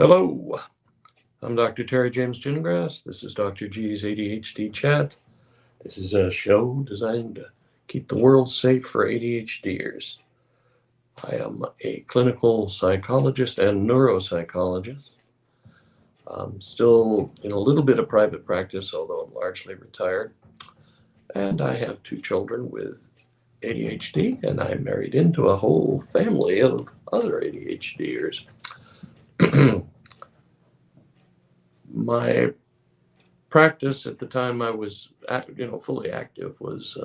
Hello, I'm Dr. Terry James Gingrass. This is Dr. G's ADHD Chat. This is a show designed to keep the world safe for ADHDers. I am a clinical psychologist and neuropsychologist. I'm still in a little bit of private practice, although I'm largely retired. And I have 2 children with ADHD, and I'm married into a whole family of other ADHDers. My practice at the time I was, fully active was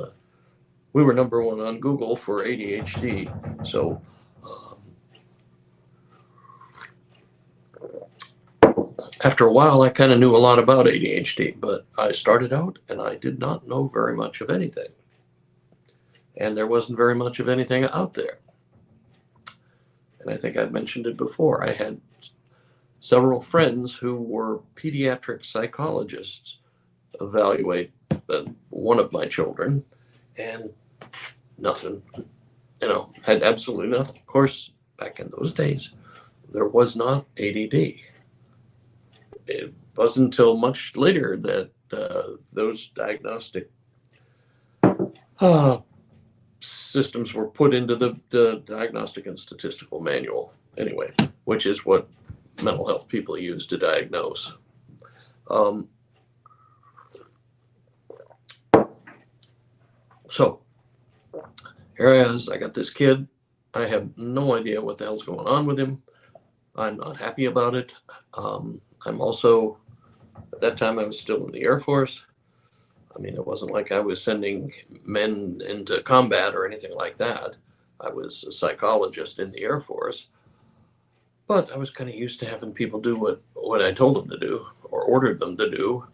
we were number 1 on Google for ADHD. So after a while, I kind of knew a lot about ADHD, but I started out and I did not know very much of anything. And there wasn't very much of anything out there. And I think I've mentioned it before. I had several friends who were pediatric psychologists evaluate one of my children, and nothing, had absolutely nothing. Of course, back in those days, there was not ADD. It wasn't until much later that those diagnostic systems were put into the Diagnostic and Statistical Manual, anyway, which is what mental health people use to diagnose. So here I is, I got this kid. I have no idea what the hell's going on with him. I'm not happy about it. I'm also, at that time, I was still in the Air Force. I mean, it wasn't like I was sending men into combat or anything like that. I was a psychologist in the Air Force. But I was kind of used to having people do what I told them to do or ordered them to do.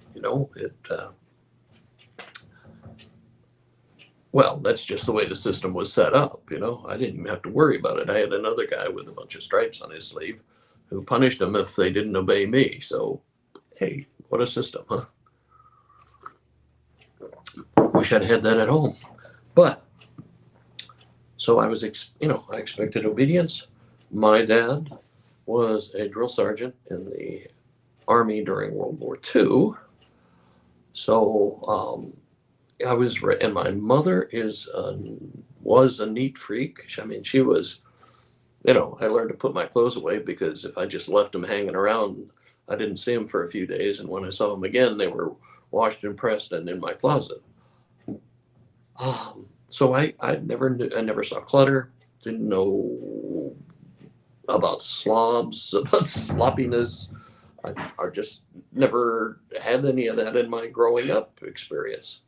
Well, that's just the way the system was set up. I didn't even have to worry about it. I had another guy with a bunch of stripes on his sleeve who punished them if they didn't obey me. So, hey, what a system, huh? Wish I'd had that at home. But, so I was, I expected obedience. My dad was a drill sergeant in the Army during World War II. So I was, and my mother was a neat freak. I mean, she was, I learned to put my clothes away because if I just left them hanging around, I didn't see them for a few days. And when I saw them again, they were washed and pressed and in my closet. So I never saw clutter, didn't know about slobs, about sloppiness. I just never had any of that in my growing up experience.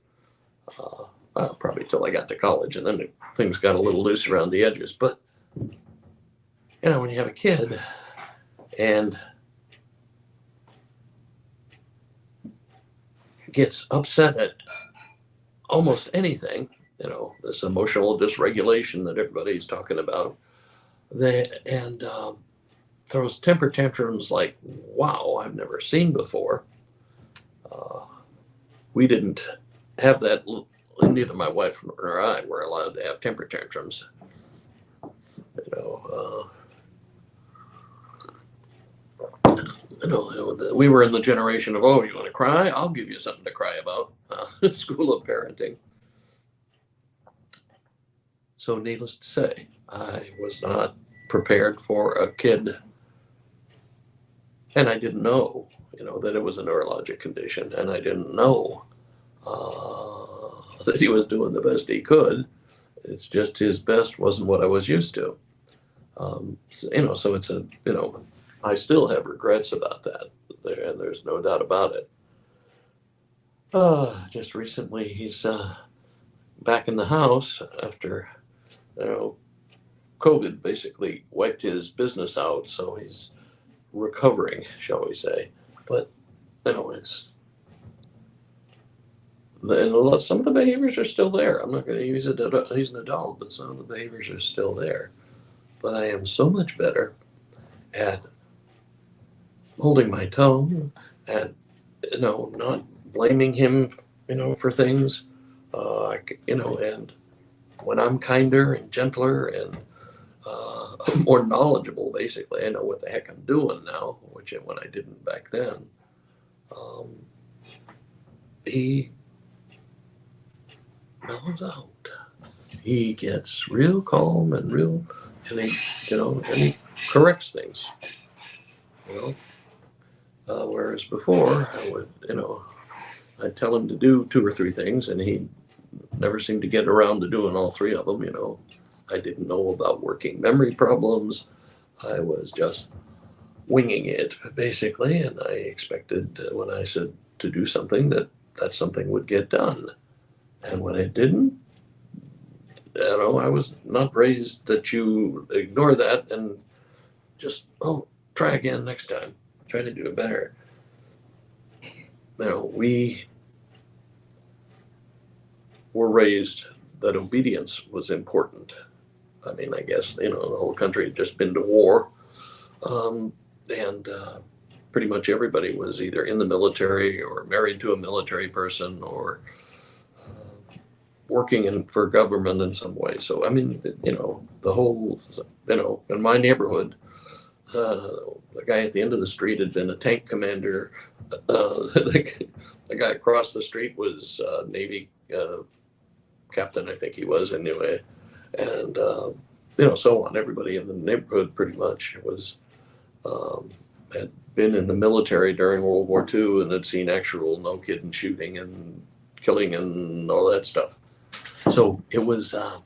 Probably till I got to college, and then things got a little loose around the edges. But, when you have a kid and gets upset at almost anything, this emotional dysregulation that everybody's talking about, and throws temper tantrums like, wow, I've never seen before. We didn't have that. Neither my wife nor I were allowed to have temper tantrums. We were in the generation of, oh, you want to cry? I'll give you something to cry about. School of parenting. So needless to say, I was not prepared for a kid, and I didn't know, that it was a neurologic condition, and I didn't know that he was doing the best he could. It's just his best wasn't what I was used to. So it's I still have regrets about that, and there's no doubt about it. Just recently, he's back in the house after, COVID basically wiped his business out, so he's recovering, shall we say. But, some of the behaviors are still there. I'm not going to use it. He's an adult, but some of the behaviors are still there. But I am so much better at holding my tongue, at, not blaming him, for things, and when I'm kinder and gentler and more knowledgeable, basically. I know what the heck I'm doing now, which when I didn't back then. He mellows out. He gets real calm and he corrects things, you know. Whereas before, I'd tell him to do 2 or 3 things, and he never seemed to get around to doing all 3 of them. I didn't know about working memory problems. I was just winging it, basically, and I expected when I said to do something that something would get done. And when it didn't, I was not raised that you ignore that and just, try again next time. Try to do it better. We were raised that obedience was important. I mean, I guess, the whole country had just been to war. And pretty much everybody was either in the military or married to a military person or working for government in some way. So, I mean, the whole, in my neighborhood, the guy at the end of the street had been a tank commander. The guy across the street was Navy captain, I think he was anyway. And, so on. Everybody in the neighborhood pretty much was had been in the military during World War II and had seen actual, no kidding, shooting and killing and all that stuff. So it was a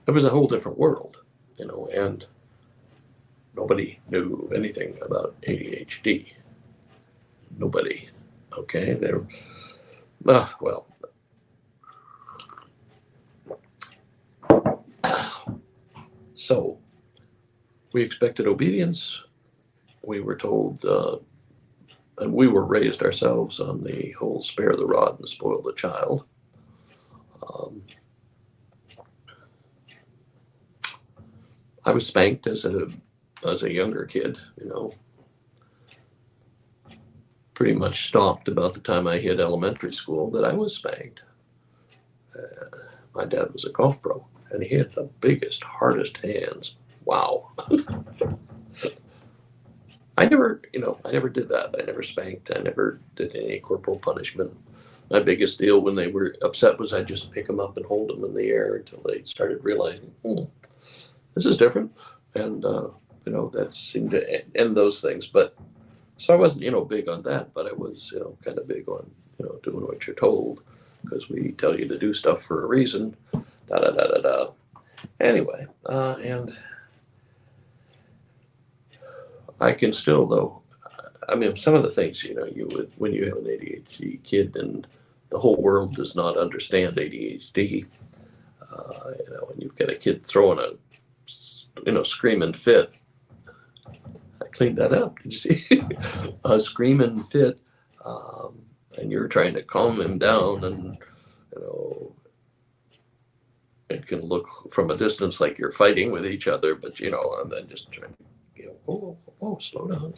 whole different world, and nobody knew anything about ADHD. Nobody. Okay, well. So we expected obedience. We were told, and we were raised ourselves on the whole spare the rod and spoil the child. I was spanked as a younger kid, pretty much stopped about the time I hit elementary school, but I was spanked. My dad was a golf pro, and he had the biggest, hardest hands. Wow. I never did that. I never spanked. I never did any corporal punishment. My biggest deal when they were upset was I'd just pick them up and hold them in the air until they started realizing, this is different. And, that seemed to end those things. But so I wasn't, big on that, but I was, kind of big on, doing what you're told because we tell you to do stuff for a reason. Anyway, and I can still, though, I mean, some of the things, you would, when you have an ADHD kid and the whole world does not understand ADHD, and you've got a kid throwing a, screaming fit. I cleaned that up. Did you see? A screaming fit, and you're trying to calm him down, and, it can look from a distance like you're fighting with each other, but, and then just trying to, slow down,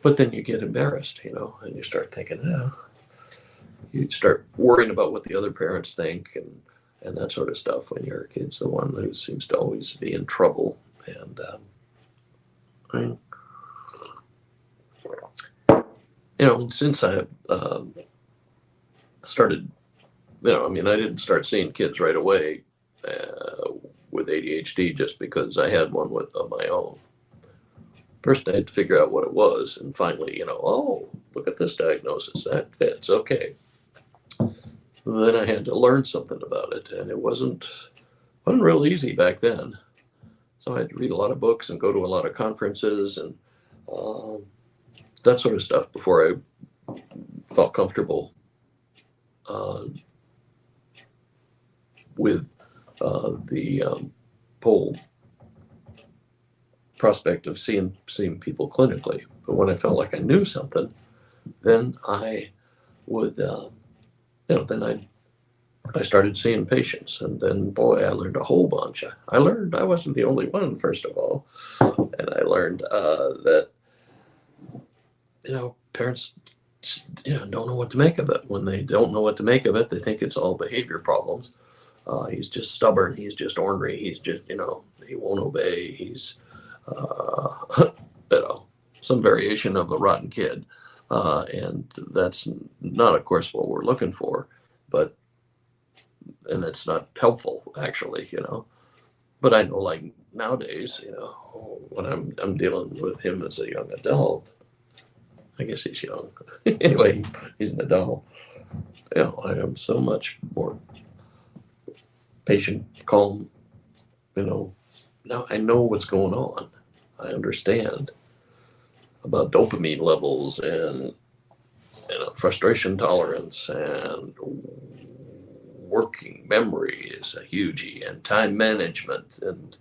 But then you get embarrassed, and you start thinking, you start worrying about what the other parents think and that sort of stuff when your kid's the one who seems to always be in trouble. And and since I started, I didn't start seeing kids right away with ADHD just because I had one of my own. First, I had to figure out what it was, and finally, look at this diagnosis. That fits. Okay. Then I had to learn something about it, and it wasn't real easy back then. So I had to read a lot of books and go to a lot of conferences and that sort of stuff before I felt comfortable with the whole prospect of seeing people clinically. But when I felt like I knew something, then I would, I started seeing patients, and then, boy, I learned a whole bunch. I learned I wasn't the only one, first of all, and I learned that, parents, don't know what to make of it. When they don't know what to make of it, they think it's all behavior problems. He's just stubborn. He's just ornery. He's just, he won't obey. He's, some variation of a rotten kid. And that's not, of course, what we're looking for, and that's not helpful, actually, But I know, like nowadays, when I'm dealing with him as a young adult, I guess he's young. Anyway, he's an adult. I am so much more patient, calm. Now I know what's going on. I understand about dopamine levels and frustration tolerance, and working memory is a huge, and time management, and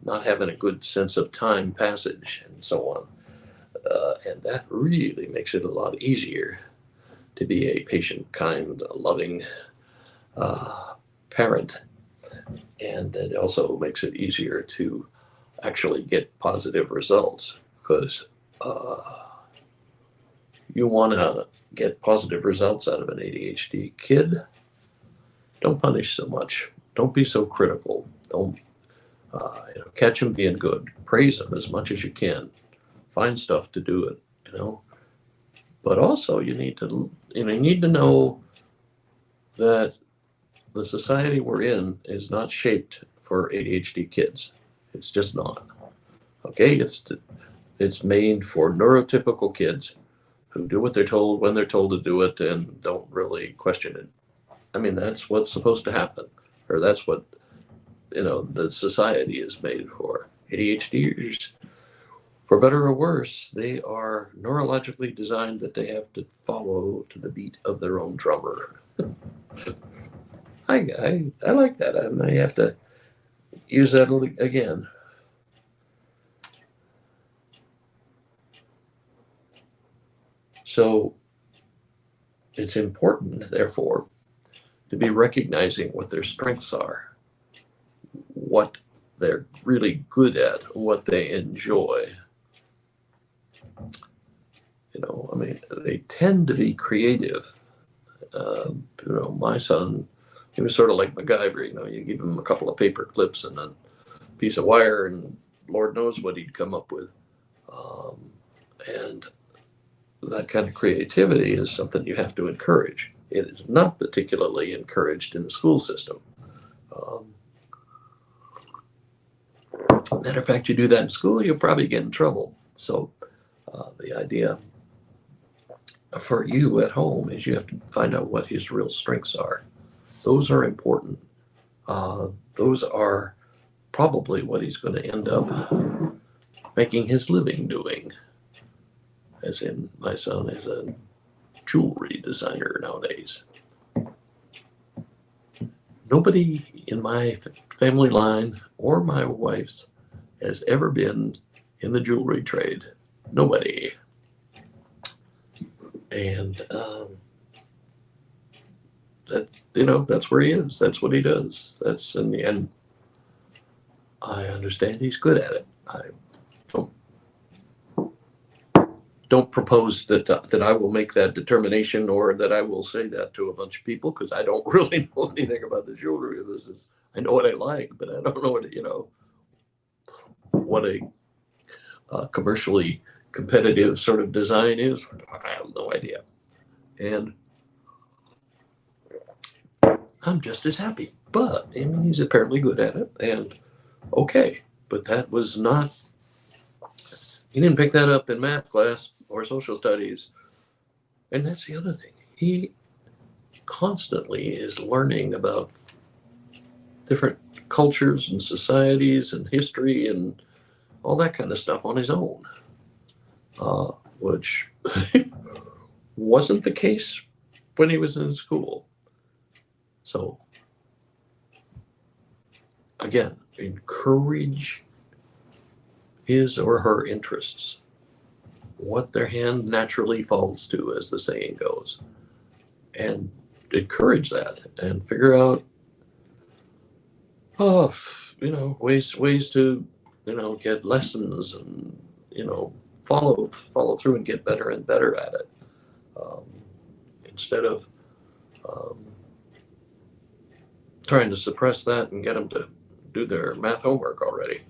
not having a good sense of time passage, and so on. And that really makes it a lot easier to be a patient, kind, loving parent. And it also makes it easier to actually get positive results, because you want to get positive results out of an ADHD kid. Don't punish so much. Don't be so critical. Don't catch them being good. Praise them as much as you can. Find stuff to do it. But also, you need to know that the society we're in is not shaped for ADHD kids. It's just not. Okay, it's made for neurotypical kids who do what they're told when they're told to do it and don't really question it. I mean, that's what's supposed to happen, or that's what the society is made for. ADHDers, for better or worse, they are neurologically designed that they have to follow to the beat of their own drummer. I like that. I may have to use that again. So it's important, therefore, to be recognizing what their strengths are, what they're really good at, what they enjoy. They tend to be creative. My son, he was sort of like MacGyver. You give him a couple of paper clips and a piece of wire, and Lord knows what he'd come up with. And that kind of creativity is something you have to encourage. It is not particularly encouraged in the school system. Matter of fact, you do that in school, you'll probably get in trouble. So the idea for you at home is you have to find out what his real strengths are. Those are important. Those are probably what he's going to end up making his living doing. As in, my son is a jewelry designer nowadays. Nobody in my family line or my wife's has ever been in the jewelry trade. Nobody. And that's where he is. That's what he does. That's in the end. I understand he's good at it. I don't propose that I will make that determination, or that I will say that to a bunch of people, because I don't really know anything about the jewelry business. I know what I like, but I don't know what a commercially competitive sort of design is. I have no idea. And I'm just as happy. But he's apparently good at it, and okay. But that was not. He didn't pick that up in math class or social studies. And that's the other thing. He constantly is learning about different cultures and societies and history and all that kind of stuff on his own, which wasn't the case when he was in school. So, again, encourage his or her interests, what their hand naturally falls to, as the saying goes, and encourage that, and figure out ways to get lessons, and follow through and get better and better at it, instead of trying to suppress that and get them to do their math homework already.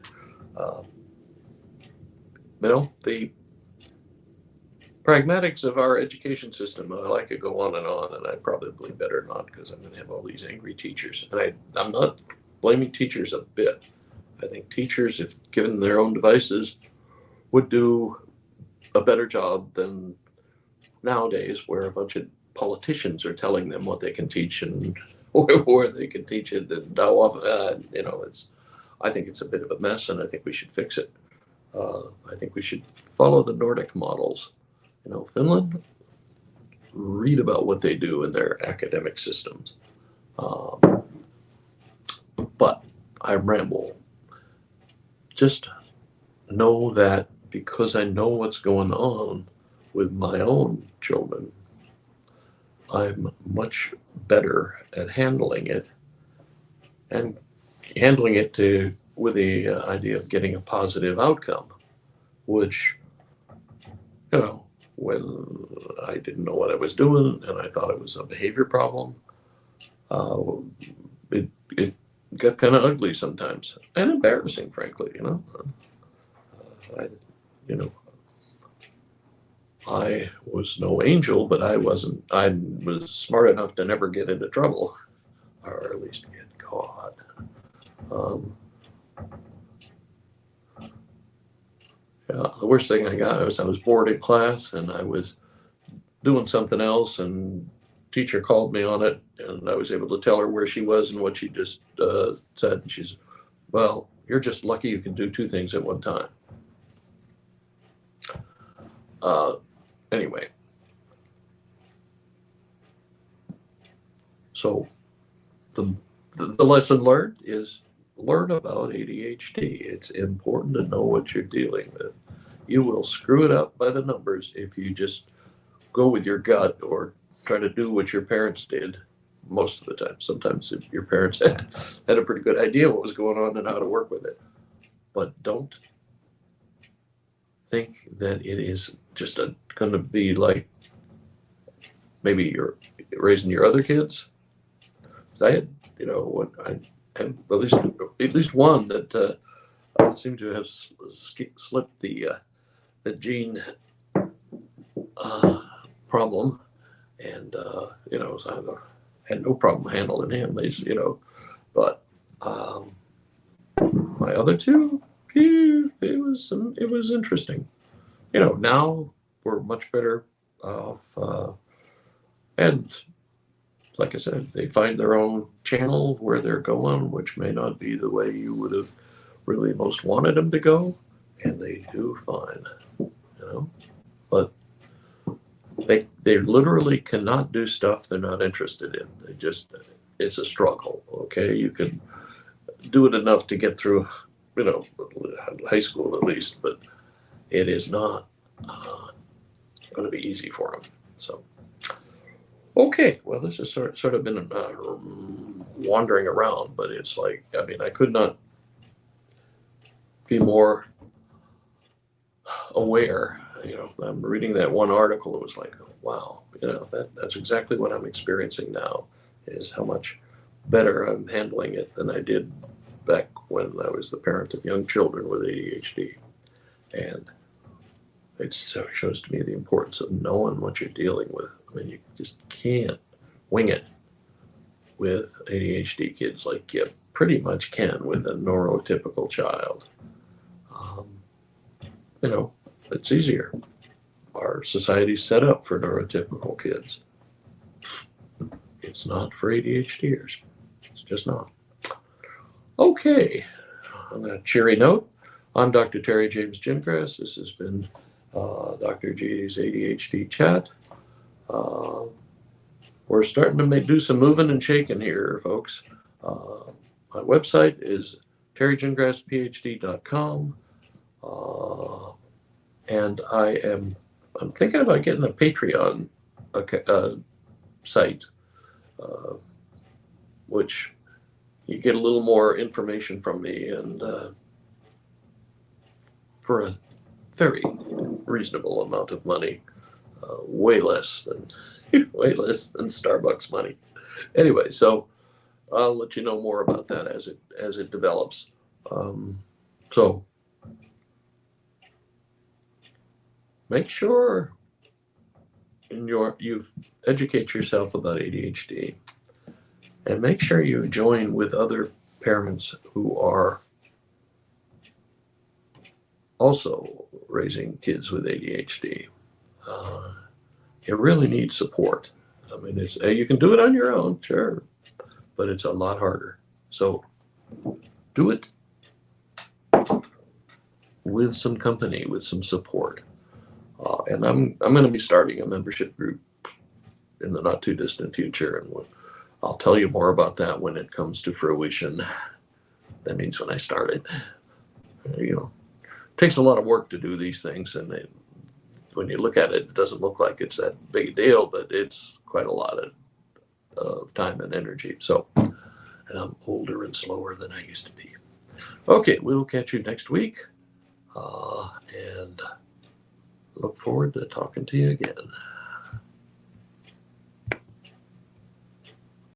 The pragmatics of our education system, I could go on, and I probably better not, because I'm going to have all these angry teachers. And I'm not blaming teachers a bit. I think teachers, if given their own devices, would do a better job than nowadays, where a bunch of politicians are telling them what they can teach and where they can teach it, and how often. I think it's a bit of a mess, and I think we should fix it. I think we should follow the Nordic models. Finland, read about what they do in their academic systems. But I ramble. Just know that because I know what's going on with my own children, I'm much better at handling it, and handling it with the idea of getting a positive outcome, which, when I didn't know what I was doing and I thought it was a behavior problem, it got kind of ugly sometimes, and embarrassing, frankly. I was no angel, but I was smart enough to never get into trouble, or at least get caught. The worst thing I got was I was bored in class, and I was doing something else, and teacher called me on it, and I was able to tell her where she was and what she just said. And she's, well, you're just lucky you can do two things at one time. Anyway, so the lesson learned is learn about ADHD. It's important to know what you're dealing with. You will screw it up by the numbers if you just go with your gut or try to do what your parents did most of the time. Sometimes your parents had a pretty good idea what was going on and how to work with it. But don't think that it is just going to be like maybe you're raising your other kids. I had, I had at least one that seemed to have slipped the gene problem, and so I had no problem handling him. But my other two, it was interesting. Now we're much better off, and like I said, they find their own channel where they're going, which may not be the way you would have really most wanted them to go, and they do fine. But they literally cannot do stuff they're not interested in. It's a struggle. Okay, you can do it enough to get through, high school at least, but it is not going to be easy for them. So, okay, well, this has sort of been wandering around, but it's like, I could not be more aware. I'm reading that one article. It was like, wow, that's exactly what I'm experiencing now, is how much better I'm handling it than I did back when I was the parent of young children with ADHD. And it shows to me the importance of knowing what you're dealing with. You just can't wing it with ADHD kids like you pretty much can with a neurotypical child. It's easier. Our society's set up for neurotypical kids. It's not for ADHDers. It's just not. Okay. On that cheery note, I'm Dr. Terry James Gingras. This has been Dr. G's ADHD Chat. We're starting to do some moving and shaking here, folks. My website is DrG'sADHD.com. And I'm thinking about getting a Patreon site, which you get a little more information from me, and for a very reasonable amount of money, way less than Starbucks money. Anyway, so I'll let you know more about that as it develops. So make sure you educate yourself about ADHD, and make sure you join with other parents who are also raising kids with ADHD. You really need support. I mean, you can do it on your own, sure, but it's a lot harder. So do it with some company, with some support. And I'm going to be starting a membership group in the not too distant future, and I'll tell you more about that when it comes to fruition. That means when I start it. It takes a lot of work to do these things, and when you look at it, it doesn't look like it's that big a deal, but it's quite a lot of time and energy. So, and I'm older and slower than I used to be. Okay, we'll catch you next week, and look forward to talking to you again.